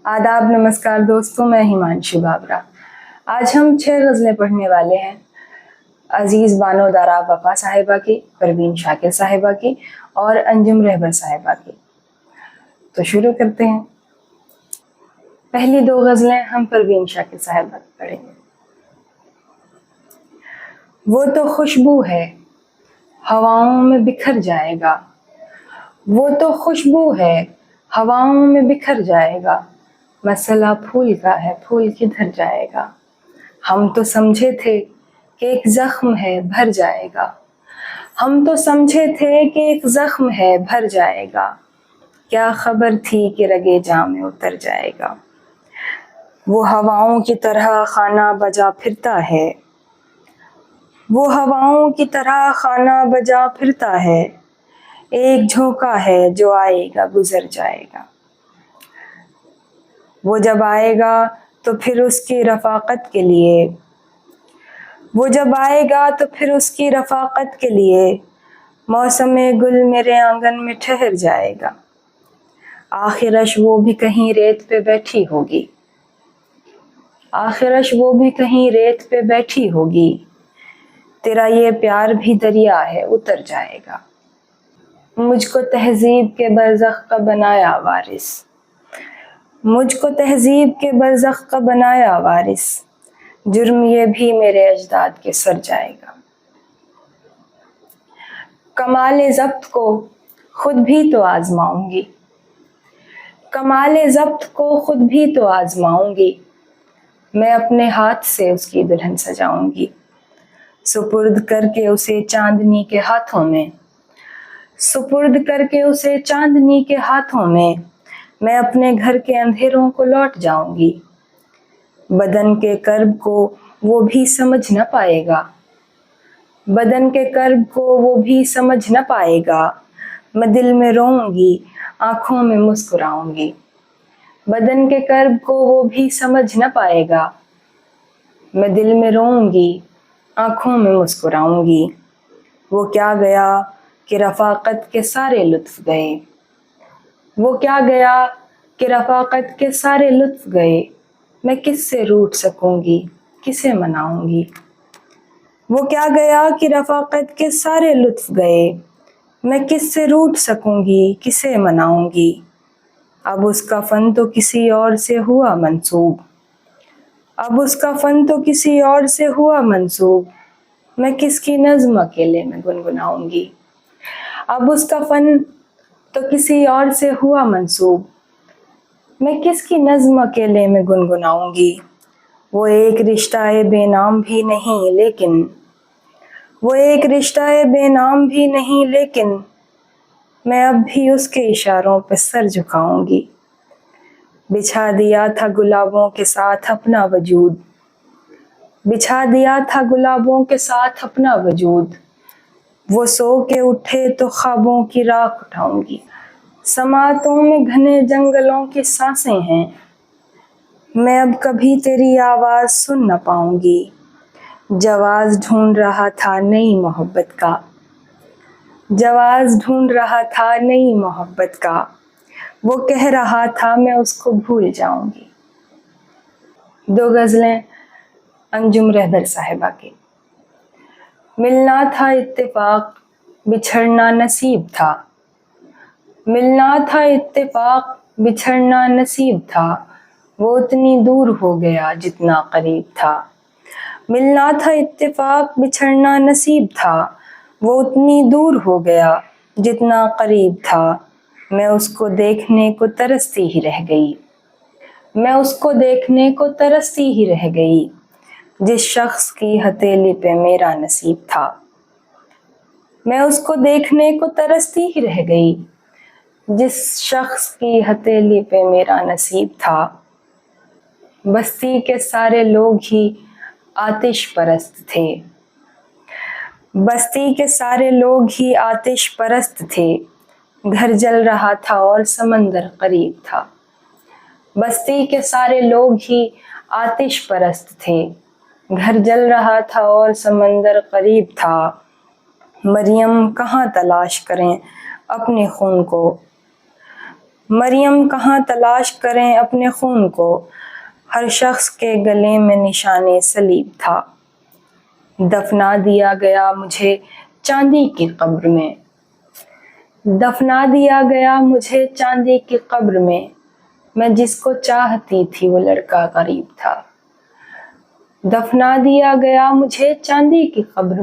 आदाब, नमस्कार दोस्तों, मैं हिमांशु बाबरा। आज हम 6 गज़लें पढ़ने वाले हैं अजीज़ बानो दारा वफा साहिबा की, परवीन शाकिर साहिबा की और अंजुम रहबर साहिबा की। तो शुरू करते हैं। पहली 2 गज़लें हम परवीन शाकिर साहिबा की पढ़ेंगे। वो तो खुशबू है हवाओं में बिखर जाएगा, वो तो खुशबू है हवाओं में बिखर जाएगा, मसला फूल का है, फूल किधर जाएगा। हम तो समझे थे कि एक जख्म है भर जाएगा, हम तो समझे थे कि एक जख्म है भर जाएगा, क्या खबर थी कि रगे जाम में उतर जाएगा। वो हवाओं की तरह खाना बजा फिरता है, वो हवाओं की तरह खाना बजा फिरता है, एक झोंका है जो आएगा गुजर जाएगा। वो जब आएगा तो फिर उसकी रफ़ाक़त के लिए, वो जब आएगा तो फिर उसकी रफ़ाक़त के लिए, मौसमे गुल मेरे आंगन में ठहर जाएगा। आखिरश वो भी कहीं रेत पे बैठी होगी, आखिरश वो भी कहीं रेत पे बैठी होगी, तेरा ये प्यार भी दरिया है उतर जाएगा। मुझको तहज़ीब के बरज़ख का बनाया वारिस, मुझको तहज़ीब के बरज़ख का बनाया वारिस, जुर्म ये भी मेरे अजदाद के सर जाएगा। कमाले ज़ब्त को खुद भी तो आज़माऊंगी, कमाले ज़ब्त को खुद भी तो आज़माऊंगी, मैं अपने हाथ से उसकी दुल्हन सजाऊंगी। सुपुर्द करके उसे चांदनी के हाथों में, सुपुर्द करके उसे चांदनी के हाथों में, मैं अपने घर के अंधेरों को लौट जाऊंगी। बदन के कर्ब को वो भी समझ न पाएगा, बदन के कर्ब को वो भी समझ न पाएगा, मैं दिल में रोऊंगी आँखों में मुस्कुराऊंगी। बदन के कर्ब को वो भी समझ न पाएगा, मैं दिल में रोऊंगी आँखों में मुस्कुराऊंगी। वो क्या गया कि रफ़ाक़त के सारे लुत्फ़ गए, वो क्या गया कि रफ़ाक़त के सारे लुत्फ़ गए, मैं किससे रूठ सकूंगी किसे मनाऊंगी। वो क्या गया कि रफ़ाक़त के सारे लुत्फ़ गए, मैं किससे रूठ सकूंगी किसे मनाऊंगी। अब उसका फ़न तो किसी और से हुआ मंसूब, अब उसका फ़न तो किसी और से हुआ मंसूब, मैं किसकी नज़्म अकेले में गुनगुनाऊंगी। अब उसका फ़न तो किसी और से हुआ मंसूब, मैं किसकी नज़्म अकेले में गुनगुनाऊंगी। वो एक रिश्ता-ए बेनाम भी नहीं लेकिन, वो एक रिश्ता-ए बेनाम भी नहीं लेकिन, मैं अब भी उसके इशारों पे सर झुकाऊंगी। बिछा दिया था गुलाबों के साथ अपना वजूद, बिछा दिया था गुलाबों के साथ अपना वजूद, वो सो के उठे तो ख्वाबों की राख उठाऊंगी। समातों में घने जंगलों की सांसें हैं, मैं अब कभी तेरी आवाज़ सुन न पाऊंगी। जवाज़ ढूंढ रहा था नई मोहब्बत का, जवाज़ ढूंढ रहा था नई मोहब्बत का, वो कह रहा था मैं उसको भूल जाऊंगी। 2 गज़लें अंजुम रहबर साहिबा की। मिलना था इत्तेफाक बिछड़ना नसीब था, मिलना था इत्तेफाक बिछड़ना नसीब था, वो उतनी दूर हो गया जितना करीब था। मिलना था इत्तेफाक बिछड़ना नसीब था, वो उतनी दूर हो गया जितना करीब था, मैं उसको देखने को तरसती ही रह गई, मैं उसको देखने को तरसती ही रह गई, जिस शख्स की हथेली पे मेरा नसीब था। मैं उसको देखने को तरसती ही रह गई, जिस शख्स की हथेली पे मेरा नसीब था। बस्ती के सारे लोग ही आतिश परस्त थे, बस्ती के सारे लोग ही आतिश परस्त थे, घर जल रहा था और समंदर करीब था। बस्ती के सारे लोग ही आतिश परस्त थे, घर जल रहा था और समंदर करीब था। मरियम कहाँ तलाश करें अपने खून को, مریم کہاں تلاش کریں اپنے خون کو، ہر شخص کے گلے میں نشان صلیب تھا۔ دفنا دیا گیا مجھے چاندی کی قبر میں، دفنا دیا گیا مجھے چاندی کی قبر میں جس کو چاہتی تھی وہ لڑکا غریب تھا۔ دفنا دیا گیا مجھے چاندی کی قبر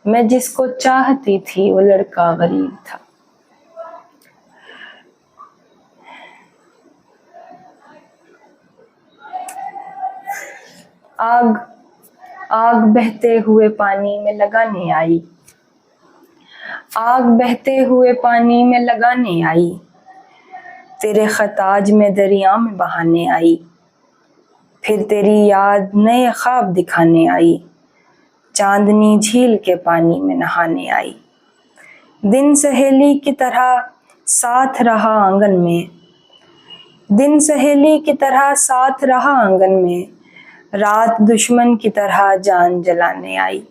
میں جس کو چاہتی تھی وہ لڑکا غریب تھا۔ آگ بہتے ہوئے پانی میں لگانے آئی، آگ بہتے ہوئے پانی میں لگانے آئی، تیرے خطاج میں دریا میں بہانے آئی، پھر تیری یاد نئے خواب دکھانے آئی، چاندنی جھیل کے پانی میں نہانے آئی۔ دن سہیلی کی طرح ساتھ رہا آنگن میں، دن سہیلی کی طرح ساتھ رہا آنگن میں، رات دشمن کی طرح جان جلانے آئی۔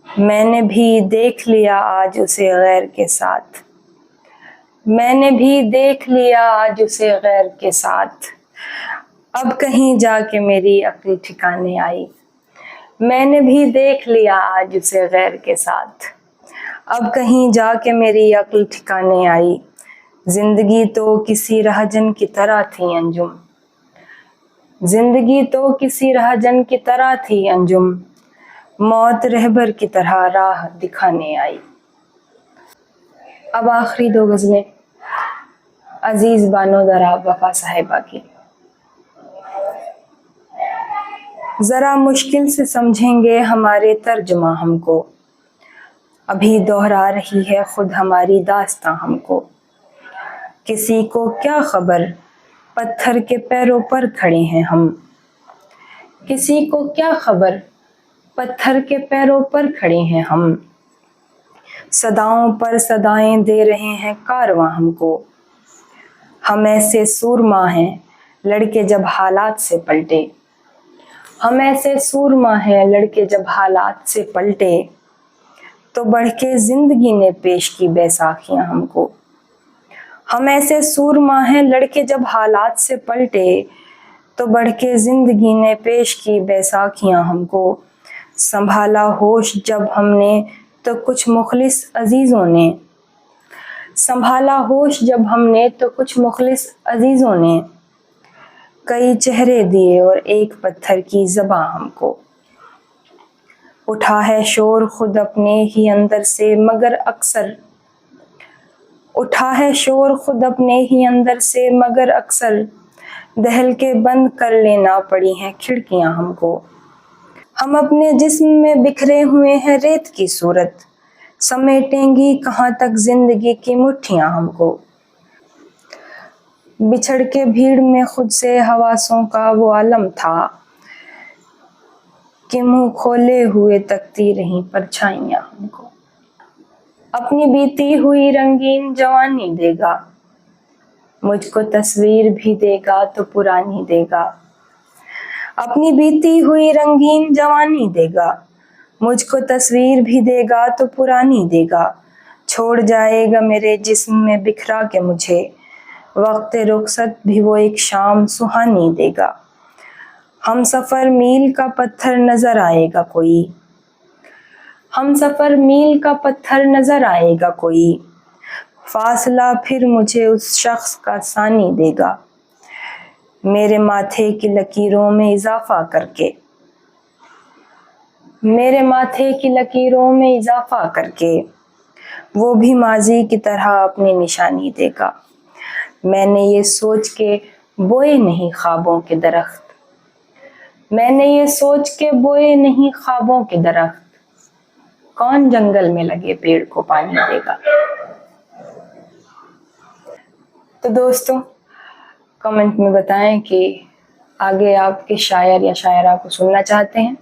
میں نے بھی دیکھ لیا آج اسے غیر کے ساتھ، میں نے بھی دیکھ لیا آج اسے غیر کے ساتھ، اب کہیں جا کے میری عقل ٹھکانے آئی۔ میں نے بھی دیکھ لیا آج اسے غیر کے ساتھ، اب کہیں جا کے میری عقل ٹھکانے آئی۔ زندگی تو کسی رہجن کی طرح تھی انجم، زندگی تو کسی رہجن کی طرح تھی انجم، موت رہبر کی طرح راہ دکھانے آئی۔ اب آخری دو غزلیں عزیز بانو درا وفا صاحبہ کی۔ ذرا مشکل سے سمجھیں گے ہمارے ترجمہ ہم کو، ابھی دہرا رہی ہے خود ہماری داستاں ہم کو۔ کسی کو کیا خبر پتھر کے پیروں پر کھڑے ہیں ہم، کسی کو کیا خبر پتھر کے پیروں پر کھڑے ہیں ہم، صداؤں پر صدائیں دے رہے ہیں کارواں ہم کو۔ ہم ایسے سورما ہیں لڑکے جب حالات سے پلٹے، ہم ایسے سورما ہیں لڑکے جب حالات سے پلٹے، تو بڑھ کے زندگی نے پیش کی بیساکھیاں ہم کو۔ ہم ایسے سورما ہیں لڑکے جب حالات سے پلٹے، تو بڑھ کے زندگی نے پیش کی بیساکھیاں ہم کو۔ سنبھالا ہوش جب ہم نے تو کچھ مخلص عزیزوں نے، سنبھالا ہوش جب ہم نے تو کچھ مخلص عزیزوں نے، کئی چہرے دیے اور ایک پتھر کی زباں ہم کو۔ اٹھا ہے شور خود اپنے ہی اندر سے مگر اکثر، اٹھا ہے شور خود اپنے ہی اندر سے مگر اکثر، دہل کے بند کر لینا پڑی ہیں کھڑکیاں ہم کو۔ ہم اپنے جسم میں بکھرے ہوئے ہیں ریت کی صورت، سمیٹیں گی کہاں تک زندگی کی مٹھیاں ہم کو۔ بچھڑ کے بھیڑ میں خود سے حواسوں کا وہ عالم تھا، کہ منہ کھولے ہوئے تکتی رہیں پرچھائیاں ہم کو۔ اپنی بیتی ہوئی رنگین جوانی دے گا، مجھ کو تصویر بھی دے گا تو پرانی دے گا۔ اپنی بیتی ہوئی رنگین جوانی دے گا، مجھ کو تصویر بھی دے گا تو پرانی دے گا۔ چھوڑ جائے گا میرے جسم میں بکھرا کے مجھے، وقت رخصت بھی وہ ایک شام سہانی دے گا۔ ہم سفر میل کا پتھر نظر آئے گا کوئی، ہم سفر میل کا پتھر نظر آئے گا کوئی، فاصلہ پھر مجھے اس شخص کا ثانی دے گا، میرے ماتھے کی لکیروں میں اضافہ کر کے، میرے ماتھے کی لکیروں میں اضافہ کر کے، وہ بھی ماضی کی طرح اپنی نشانی دے گا۔ میں نے یہ سوچ کے بوئے نہیں خوابوں کے درخت، میں نے یہ سوچ کے بوئے نہیں خوابوں کے درخت، کون جنگل میں لگے پیڑ کو پانی دے گا۔ تو دوستو کمنٹ میں بتائیں کہ آگے آپ کے شاعر یا شاعرہ کو سننا چاہتے ہیں،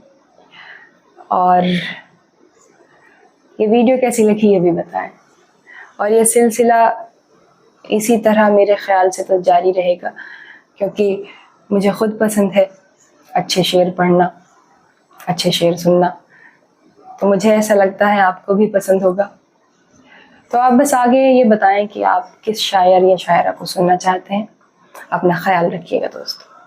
اور یہ ویڈیو کیسی لگی یہ بھی بتائیں، اور یہ سلسلہ اسی طرح میرے خیال سے تو جاری رہے گا، کیونکہ مجھے خود پسند ہے اچھے شعر پڑھنا، اچھے شعر سننا، تو مجھے ایسا لگتا ہے آپ کو بھی پسند ہوگا۔ تو آپ بس آگے یہ بتائیں کہ آپ کس شاعر یا شاعرہ کو سننا چاہتے ہیں. اپنا خیال رکھیے گا دوستو.